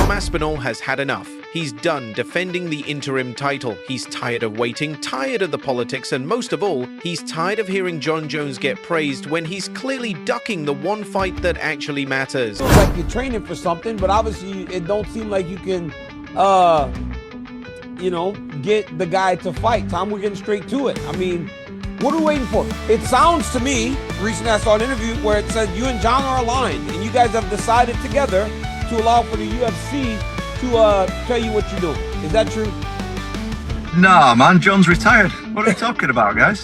Tom Aspinall has had enough. He's done defending the interim title. He's tired of waiting, tired of the politics, and most of all, he's tired of hearing Jon Jones get praised when he's clearly ducking the one fight that actually matters. It's like you're training for something, but obviously it don't seem like you can, get the guy to fight. Tom, we're getting straight to it. I mean, what are we waiting for? It sounds to me, recently I saw an interview where it said you and Jon are aligned, and you guys have decided together to allow for the UFC to tell you what you're doing. Is that true? Nah, man, Jon's retired. What are you talking about, guys?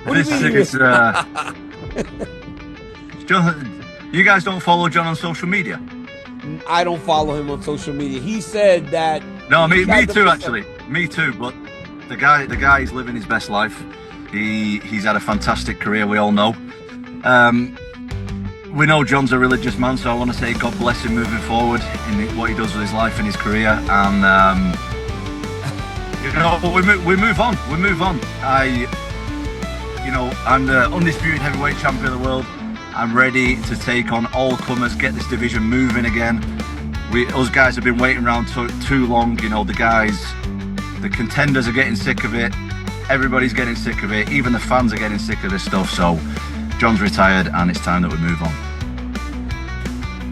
What do you mean? Jon, you guys don't follow Jon on social media? I don't follow him on social media. He said that... No, me too, actually. Me too, but the guy is living his best life. He's had a fantastic career, we all know. We know Jon's a religious man, so I want to say God bless him moving forward in what he does with his life and his career. And we move on. We move on. I'm the undisputed heavyweight champion of the world. I'm ready to take on all comers, get this division moving again. Us guys have been waiting around too long. You know, the contenders are getting sick of it. Everybody's getting sick of it. Even the fans are getting sick of this stuff. So Jon's retired, and it's time that we move on.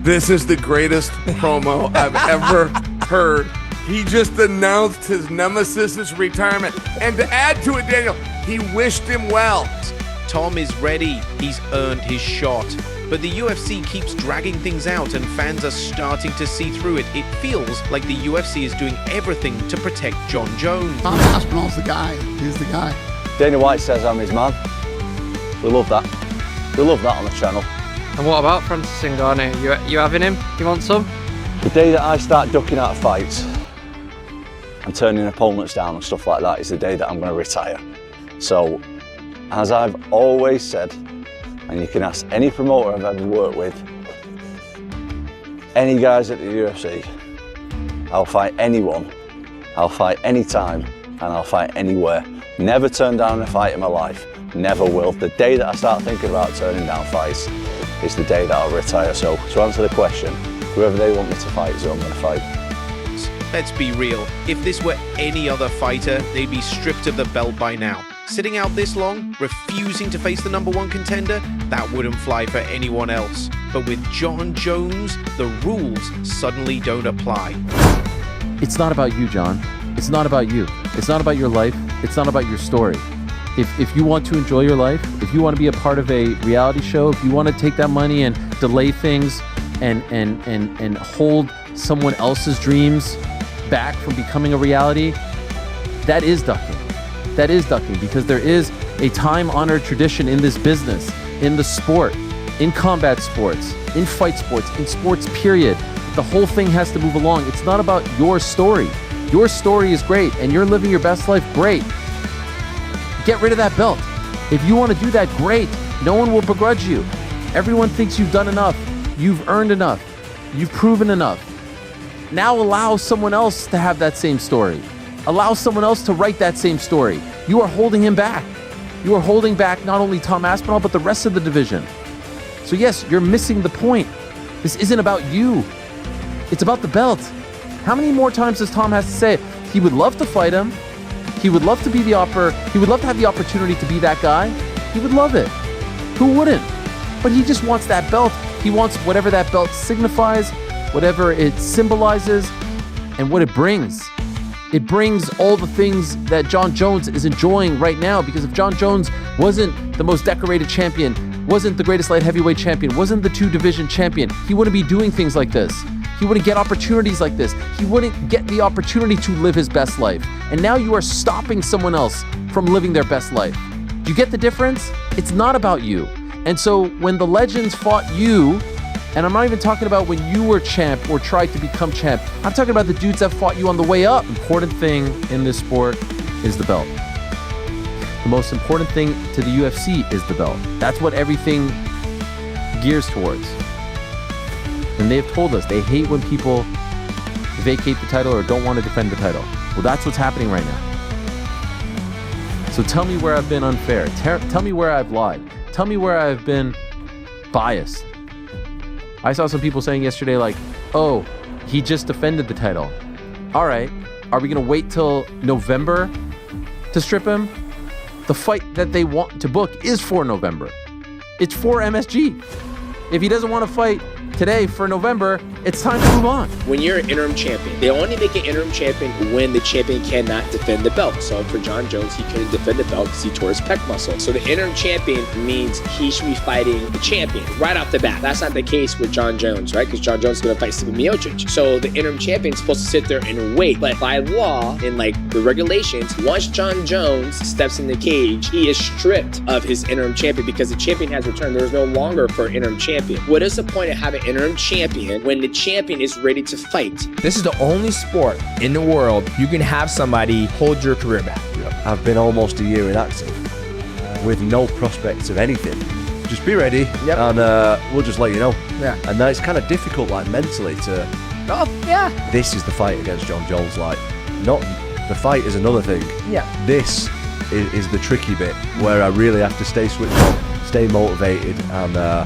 This is the greatest promo I've ever heard. He just announced his nemesis's retirement. And to add to it, Daniel, he wished him well. Tom is ready. He's earned his shot. But the UFC keeps dragging things out, and fans are starting to see through it. It feels like the UFC is doing everything to protect Jon Jones. Tom Aspinall's the guy. He's the guy. Dana White says I'm his man. We love that. We love that on the channel. And what about Francis Ngannou? You having him? You want some? The day that I start ducking out of fights and turning opponents down and stuff like that is the day that I'm going to retire. So, as I've always said, and you can ask any promoter I've ever worked with, any guys at the UFC, I'll fight anyone, I'll fight anytime, and I'll fight anywhere. Never turn down a fight in my life, never will. The day that I start thinking about turning down fights is the day that I'll retire. So to answer the question, whoever they want me to fight is who I'm going to fight. Let's be real, if this were any other fighter, they'd be stripped of the belt by now. Sitting out this long, refusing to face the #1 contender, that wouldn't fly for anyone else. But with Jon Jones, the rules suddenly don't apply. It's not about you, Jon. It's not about you. It's not about your life. It's not about your story. If you want to enjoy your life, if you want to be a part of a reality show, if you want to take that money and delay things and hold someone else's dreams back from becoming a reality, that is ducking. That is ducking, because there is a time-honored tradition in this business, in the sport, in combat sports, in fight sports, in sports period. The whole thing has to move along. It's not about your story. Your story is great and you're living your best life, great. Get rid of that belt. If you want to do that, great. No one will begrudge you. Everyone thinks you've done enough. You've earned enough. You've proven enough. Now allow someone else to have that same story. Allow someone else to write that same story. You are holding him back. You are holding back not only Tom Aspinall, but the rest of the division. So yes, you're missing the point. This isn't about you. It's about the belt. How many more times does Tom have to say it? He would love to fight him. He would love to be he would love to have the opportunity to be that guy. He would love it. Who wouldn't? But he just wants that belt. He wants whatever that belt signifies, whatever it symbolizes, and what it brings. It brings all the things that Jon Jones is enjoying right now, because if Jon Jones wasn't the most decorated champion, wasn't the greatest light heavyweight champion, wasn't the 2-division champion, he wouldn't be doing things like this. He wouldn't get opportunities like this. He wouldn't get the opportunity to live his best life. And now you are stopping someone else from living their best life. Do you get the difference? It's not about you. And so when the legends fought you, and I'm not even talking about when you were champ or tried to become champ, I'm talking about the dudes that fought you on the way up. Important thing in this sport is the belt. The most important thing to the UFC is the belt. That's what everything gears towards. And they've told us they hate when people vacate the title or don't want to defend the title. Well, that's what's happening right now. So tell me where I've been unfair. Tell me where I've lied. Tell me where I've been biased. I saw some people saying yesterday, like, oh, He just defended the title. All right, are we going to wait till November to strip him? The fight that they want to book is for November. It's for MSG. If he doesn't want to fight today for November, it's time to move on. When you're an interim champion, they only make an interim champion when the champion cannot defend the belt. So for Jon Jones, he couldn't defend the belt because he tore his pec muscle. So the interim champion means he should be fighting the champion right off the bat. That's not the case with Jon Jones, right? Because Jon Jones is going to fight Stipe Miocic. So the interim champion is supposed to sit there and wait. But by law, in like the regulations, once Jon Jones steps in the cage, he is stripped of his interim champion because the champion has returned. There's no longer for an interim champion. What is the point of having interim champion when the champion is ready to fight? This is the only sport in the world you can have somebody hold your career back. I've been almost a year inactive with no prospects of anything. Just be ready, and we'll just let you know. Yeah. And then it's kind of difficult, like mentally, to. Oh yeah. This is the fight against Jon Jones. Like, not the fight is another thing. Yeah. This is the tricky bit where I really have to stay switched on, stay motivated, and.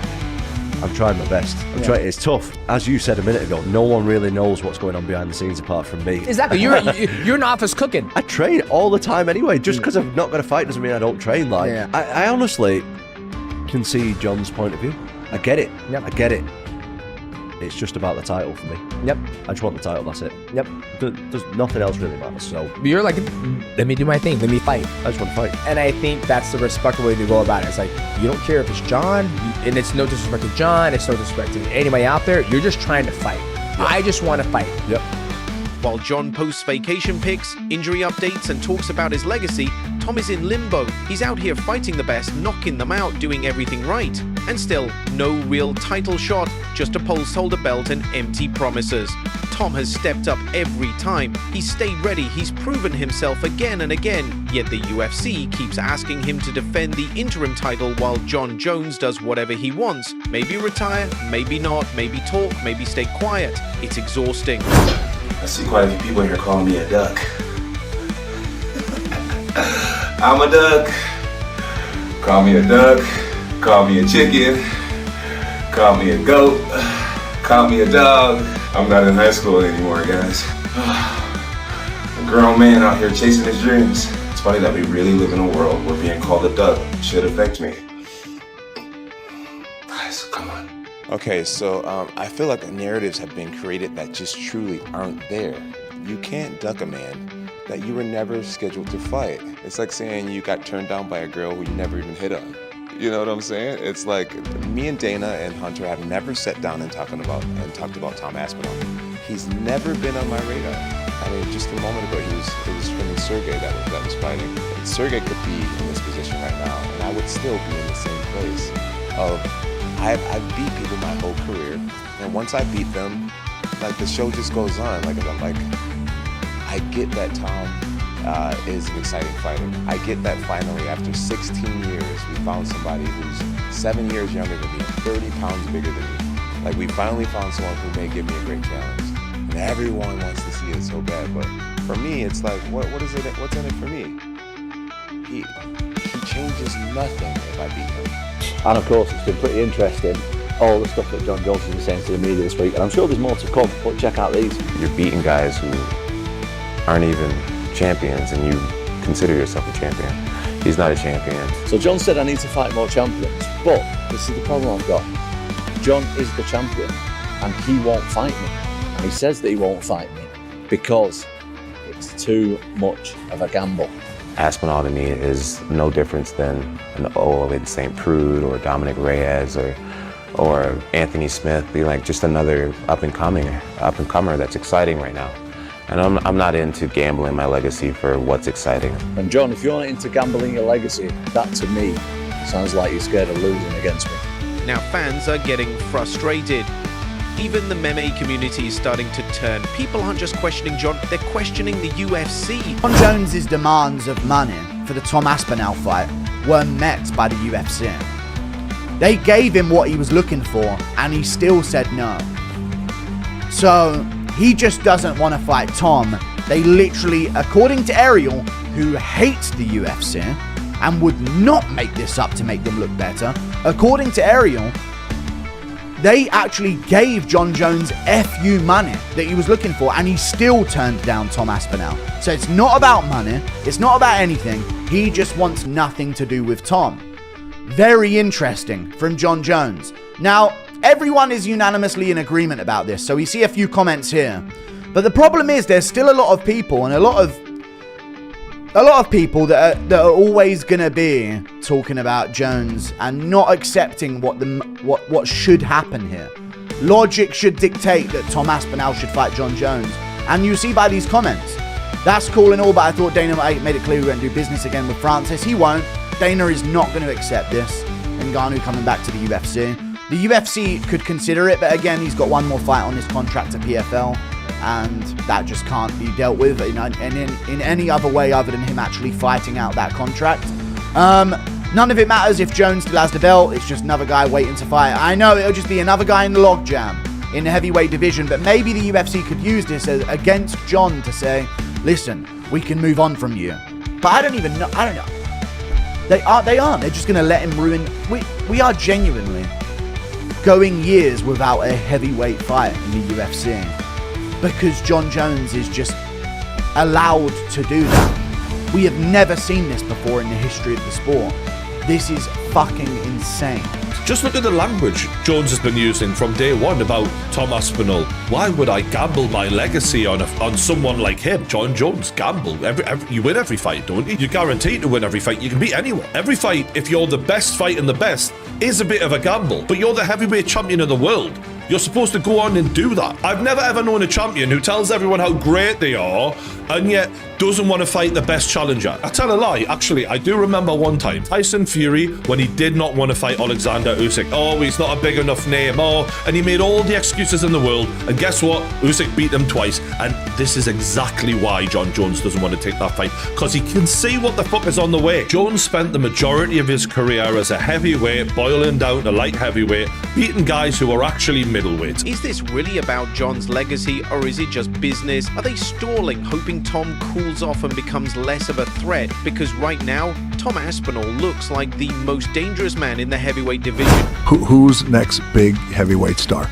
I'm trying my best. It's tough. As you said a minute ago, no one really knows what's going on behind the scenes apart from me. Exactly. You're in office cooking. I train all the time anyway. Just because I've not got a fight doesn't mean I don't train. Like, I honestly can see Jon's point of view. I get it. Yep. I get it. It's just about the title for me. Yep. I just want the title, that's it. Yep. There's nothing else really matters, so. But you're like, let me do my thing, let me fight. I just want to fight. And I think that's the respectful way to go about it. It's like, you don't care if it's Jon, and it's no disrespect to Jon, it's no disrespect to anybody out there, you're just trying to fight. Yep. I just want to fight. Yep. While Jon posts vacation pics, injury updates, and talks about his legacy, Tom is in limbo. He's out here fighting the best, knocking them out, doing everything right. And still, no real title shot, just a holder belt and empty promises. Tom has stepped up every time. He's stayed ready, he's proven himself again and again. Yet the UFC keeps asking him to defend the interim title while Jon Jones does whatever he wants. Maybe retire, maybe not, maybe talk, maybe stay quiet. It's exhausting. I see quite a few people here calling me a duck. I'm a duck. Call me a duck. Call me a chicken. Call me a goat. Call me a dog. I'm not in high school anymore, guys. A grown man out here chasing his dreams. It's funny that we really live in a world where being called a duck should affect me. Guys, come on. Okay, so I feel like narratives have been created that just truly aren't there. You can't duck a man that you were never scheduled to fight. It's like saying you got turned down by a girl who you never even hit on. You know what I'm saying? It's like me and Dana and Hunter have never sat down and talked about Tom Aspinall. He's never been on my radar. I mean, just a moment ago, it was him and Sergey that was fighting. And Sergey could be in this position right now, and I would still be in the same place of I've beat people my whole career, and once I beat them, like the show just goes on. Like I'm like, I get that Tom is an exciting fighter. I get that finally after 16 years we found somebody who's 7 years younger than me, 30 pounds bigger than me. Like we finally found someone who may give me a great challenge, and everyone wants to see it so bad. But for me, it's like, what is it? What's in it for me? He changes nothing if I beat him. And of course, it's been pretty interesting, all the stuff that Jon Jones has been saying to the media this week, and I'm sure there's more to come, but check out these. You're beating guys who aren't even champions, and you consider yourself a champion. He's not a champion. So Jon said I need to fight more champions, but this is the problem I've got. Jon is the champion, and he won't fight me. And he says that he won't fight me because it's too much of a gamble. Aspinall to me is no difference than an Owen St. Prude or Dominic Reyes or Anthony Smith, being like just another up and comer that's exciting right now. And I'm not into gambling my legacy for what's exciting. And Jon, if you're not into gambling your legacy, that to me sounds like you're scared of losing against me. Now fans are getting frustrated. Even the meme community is starting to turn. People aren't just questioning Jon, they're questioning the UFC. Jon Jones's demands of money for the Tom Aspinall fight were met by the UFC. They gave him what he was looking for, and he still said no. So he just doesn't want to fight Tom. They literally, according to Ariel, who hates the UFC and would not make this up to make them look better, according to Ariel, They actually gave Jon Jones FU money that he was looking for, and he still turned down Tom Aspinall. So it's not about money. It's not about anything. He just wants nothing to do with Tom. Very interesting from Jon Jones. Now, everyone is unanimously in agreement about this, so we see a few comments here. But the problem is there's still a lot of people and a lot of people that are always gonna be talking about Jones and not accepting what should happen here. Logic should dictate that Tom Aspinall should fight Jon Jones, and you see by these comments. That's cool and all, but I thought Dana made it clear we won't do business again with Francis. He won't. Dana is not going to accept this. Ngannou coming back to the UFC. The UFC could consider it, but again, he's got one more fight on his contract to PFL, and that just can't be dealt with in any other way other than him actually fighting out that contract. None of it matters if Jones still has the belt. It's just another guy waiting to fight. I know it'll just be another guy in the logjam in the heavyweight division, but maybe the UFC could use this against Jon to say, listen, we can move on from you. But I don't know. They aren't. They're just going to let him ruin. We are genuinely going years without a heavyweight fight in the UFC because Jon Jones is just allowed to do that. We have never seen this before in the history of the sport. This is fucking insane. Just look at the language Jones has been using from day one about Tom Aspinall. Why would I gamble my legacy on someone like him? Jon Jones, gamble. You win every fight, don't you? You're guaranteed to win every fight. You can beat anyone. Every fight, if you're the best fighting the best, is a bit of a gamble. But you're the heavyweight champion of the world. You're supposed to go on and do that. I've never ever known a champion who tells everyone how great they are and yet doesn't want to fight the best challenger. I tell a lie. Actually, I do remember one time, Tyson Fury, when he did not want to fight Alexander Usyk. Oh, he's not a big enough name. Oh, and he made all the excuses in the world. And guess what? Usyk beat him twice. And this is exactly why Jon Jones doesn't want to take that fight, because he can see what the fuck is on the way. Jones spent the majority of his career as a heavyweight, boiling down to light heavyweight, beating guys who are actually middleweight. Is this really about Jon's legacy, or is it just business? Are they stalling, hoping Tom cools off and becomes less of a threat? Because right now, Tom Aspinall looks like the most dangerous man in the heavyweight division. Who's next big heavyweight star?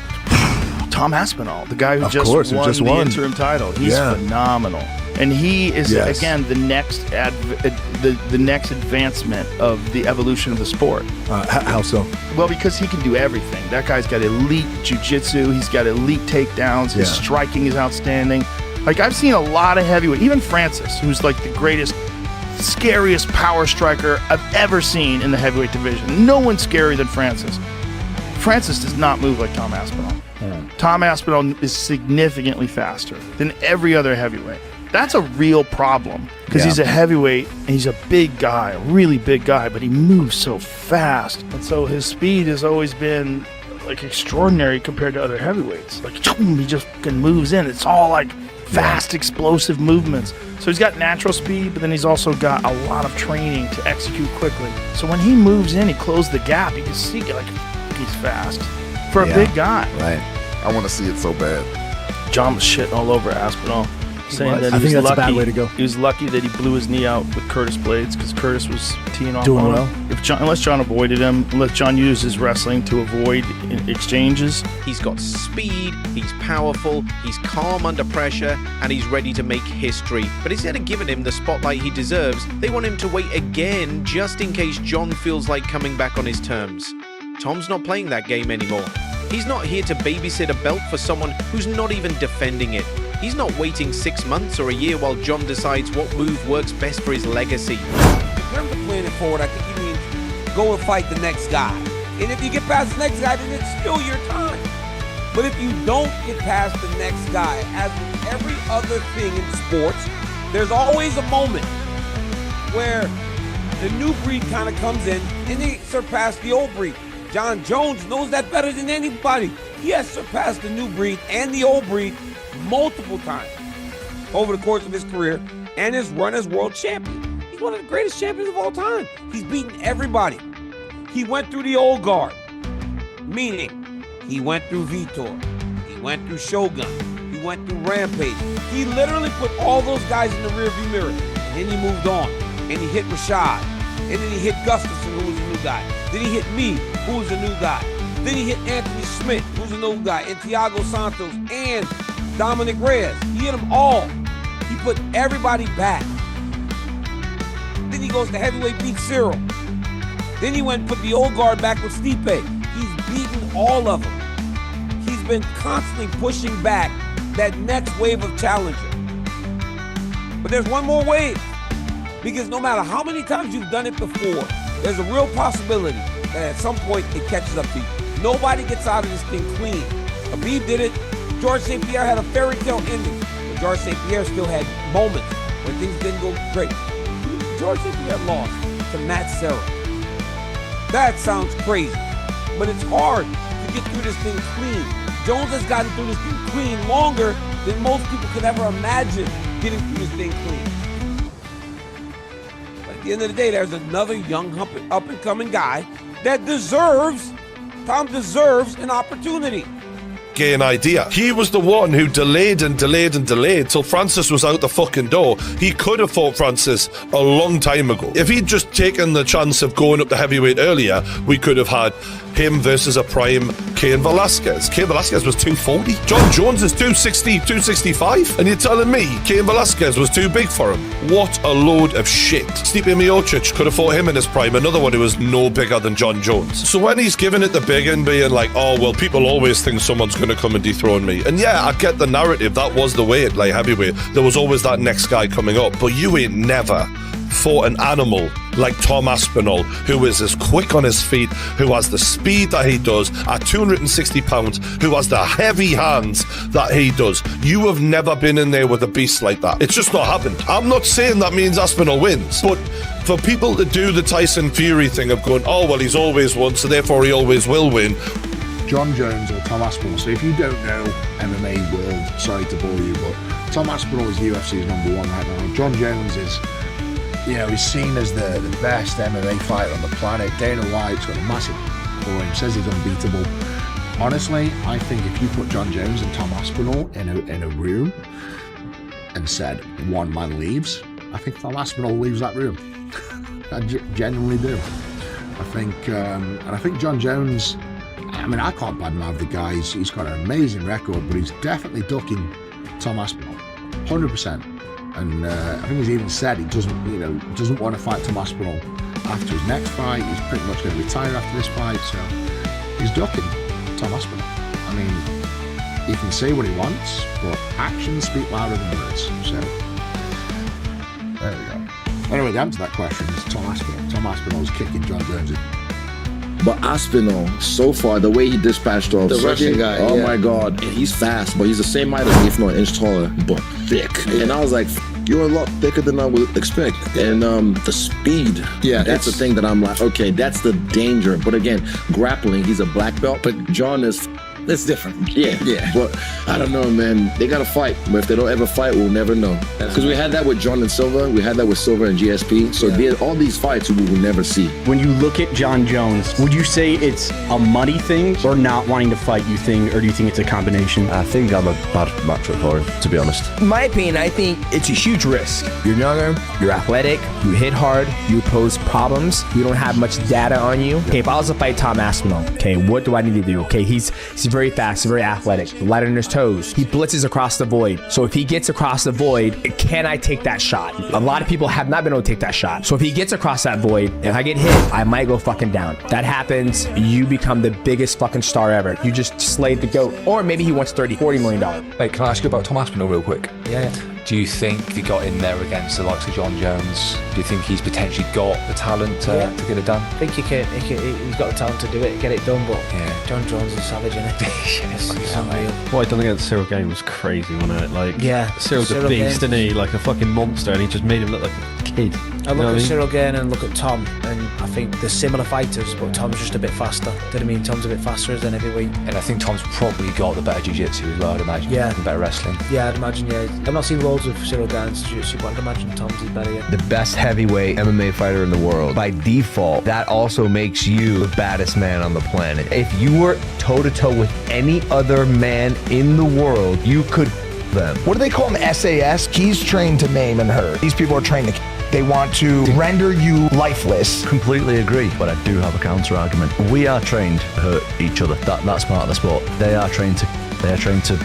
Tom Aspinall, the guy who of just course, won just the won. interim title. He's phenomenal. And he is, again, the next the next advancement of the evolution of the sport. How so? Well, because he can do everything. That guy's got elite jiu-jitsu. He's got elite takedowns. His striking is outstanding. Like, I've seen a lot of heavyweight, even Francis, who's like the greatest, scariest power striker I've ever seen in the heavyweight division. No one's scarier than Francis. Francis does not move like Tom Aspinall. Tom Aspinall is significantly faster than every other heavyweight. That's a real problem because he's a heavyweight and he's a big guy, a really big guy, but he moves so fast. And so his speed has always been like extraordinary compared to other heavyweights. Like, he just moves in. It's all like fast, explosive movements. So he's got natural speed, but then he's also got a lot of training to execute quickly. So when he moves in, he closes the gap. You can see like he's fast for a big guy. Right. I want to see it so bad. John was shitting all over Aspinall, saying that I think that's lucky, a bad way to go. He was lucky that he blew his knee out with Curtis Blades because Curtis was teeing off Doing on well. him. Unless John avoided him, unless John used his wrestling to avoid exchanges. He's got speed, he's powerful, he's calm under pressure, and he's ready to make history. But instead of giving him the spotlight he deserves, they want him to wait again just in case Jon feels like coming back on his terms. Tom's not playing that game anymore. He's not here to babysit a belt for someone who's not even defending it. He's not waiting 6 months or a year while Jon decides what move works best for his legacy. In terms of playing it forward, I think he means go and fight the next guy. And if you get past the next guy, then it's still your time. But if you don't get past the next guy, as with every other thing in sports, there's always a moment where the new breed kind of comes in and they surpass the old breed. Jon Jones knows that better than anybody. He has surpassed the new breed and the old breed multiple times over the course of his career and his run as world champion. He's one of the greatest champions of all time. He's beaten everybody. He went through the old guard, meaning he went through Vitor, he went through Shogun, he went through Rampage. He literally put all those guys in the rearview mirror, and then he moved on, and he hit Rashad, and then he hit Gustafsson, who was a new guy. Then he hit me, who was a new guy. Then he hit Anthony Smith, who's an old guy, and Thiago Santos, and Dominic Reyes. He hit them all. He put everybody back. Then he goes to heavyweight, beat Cyril. Then he went and put the old guard back with Stipe. He's beaten all of them. He's been constantly pushing back that next wave of challenger. But there's one more wave. Because no matter how many times you've done it before, there's a real possibility that at some point it catches up to you. Nobody gets out of this thing clean. Khabib did it. George St. Pierre had a fairy tale ending. But George St. Pierre still had moments when things didn't go great. George St. Pierre lost to Matt Serra. That sounds crazy, but it's hard to get through this thing clean. Jones has gotten through this thing clean longer than most people could ever imagine getting through this thing clean. But at the end of the day, there's another young up-and-coming guy that Tom deserves an opportunity. An idea. He was the one who delayed till Francis was out the fucking door. He could have fought Francis a long time ago. If he'd just taken the chance of going up the heavyweight earlier, we could have had him versus a prime Cain Velasquez. Cain Velasquez was 240. Jon Jones is 260, 265. And you're telling me Cain Velasquez was too big for him? What a load of shit. Stipe Miocic could have fought him in his prime, another one who was no bigger than Jon Jones. So when he's giving it the big and being like, oh, well, people always think someone's going to come and dethrone me. And yeah, I get the narrative. That was the way at light heavyweight. There was always that next guy coming up. But you ain't never fought an animal like Tom Aspinall, who is as quick on his feet, who has the speed that he does at 260 pounds, who has the heavy hands that he does. You have never been in there with a beast like that. It's just not happened. I'm not saying that means Aspinall wins, but for people to do the Tyson Fury thing of going, oh, well, he's always won, so therefore he always will win. Jon Jones or Tom Aspinall. So if you don't know MMA world, sorry to bore you, but Tom Aspinall is UFC's #1 right now. Jon Jones is, he's seen as the best MMA fighter on the planet. Dana White's got a massive for him, says he's unbeatable. Honestly, I think if you put Jon Jones and Tom Aspinall in a room and said one man leaves, I think Tom Aspinall leaves that room. I genuinely do. I think, and I think Jon Jones, I mean, I can't badmouth the guy. He's got an amazing record, but he's definitely ducking Tom Aspinall, 100%. And I think he's even said he doesn't want to fight Tom Aspinall after his next fight. He's pretty much going to retire after this fight, so he's ducking Tom Aspinall. I mean, he can say what he wants, but actions speak louder than words. So there we go. Anyway, the answer to that question is Tom Aspinall. Tom Aspinall's kicking Jon Jones in. But Aspinall, so far, the way he dispatched off the Russian guy, oh my God, and he's fast, but he's the same height as me, if not an inch taller, but thick. Yeah. And I was like, you're a lot thicker than I would expect. Yeah. And the speed, that's the thing that I'm like, okay, that's the danger. But again, grappling, he's a black belt, but Jon is. It's different. Yeah. But I don't know, man. They got to fight. But if they don't ever fight, we'll never know. Because we had that with Jon and Silva. We had that with Silva and GSP. So all these fights we will never see. When you look at Jon Jones, would you say it's a money thing or not wanting to fight you thing, or do you think it's a combination? I think I'm a bad matchup for him, to be honest. In my opinion, I think it's a huge risk. You're younger, you're athletic, you hit hard, you pose problems, you don't have much data on you. Okay, if I was to fight Tom Aspinall, okay, what do I need to do? Okay, he's very fast, very athletic, light on his toes. He blitzes across the void. So if he gets across the void, can I take that shot? A lot of people have not been able to take that shot. So if he gets across that void, if I get hit, I might go fucking down. That happens, you become the biggest fucking star ever. You just slayed the GOAT. Or maybe he wants $30, $40 million. Wait, can I ask you about Tom Aspinall real quick? Yeah. Do you think if he got in there against the likes of Jon Jones, do you think he's potentially got the talent to get it done? I think he's got the talent to do it, get it done, but Jon Jones is savage, isn't he? It's unreal. What he done against Cyril Gane was crazy, wasn't it? Like, Cyril's a beast, isn't he? Like a fucking monster, and he just made him look like a kid. I look at Cyril Gane and look at Tom, and I think they're similar fighters, but Tom's just a bit faster. Do you know what I mean? Tom's a bit faster than heavyweight. And I think Tom's probably got the better jiu-jitsu as well, I'd imagine. Yeah. And better wrestling. Yeah, I'd imagine, I've not seen loads of Cyril Gane's jiu-jitsu, but I'd imagine Tom's is better, The best heavyweight MMA fighter in the world. By default, that also makes you the baddest man on the planet. If you were toe-to-toe with any other man in the world, you could them. What do they call him? SAS? He's trained to maim and hurt. These people are trained to They want to render you lifeless. Completely agree, but I do have a counter argument. We are trained to hurt each other. That's part of the sport. They are trained to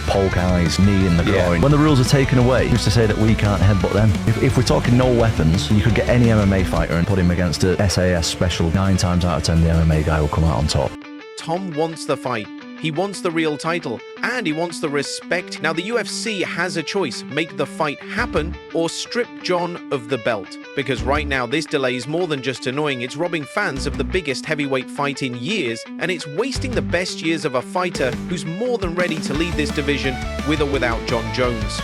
poke eyes, knee in the groin. When the rules are taken away, who's to say that we can't headbutt them? If we're talking no weapons, you could get any MMA fighter and put him against a SAS special. 9 times out of 10, the MMA guy will come out on top. Tom wants the fight. He wants the real title, and he wants the respect. Now, the UFC has a choice: make the fight happen or strip Jon of the belt. Because right now, this delay is more than just annoying, it's robbing fans of the biggest heavyweight fight in years, and it's wasting the best years of a fighter who's more than ready to lead this division with or without Jon Jones.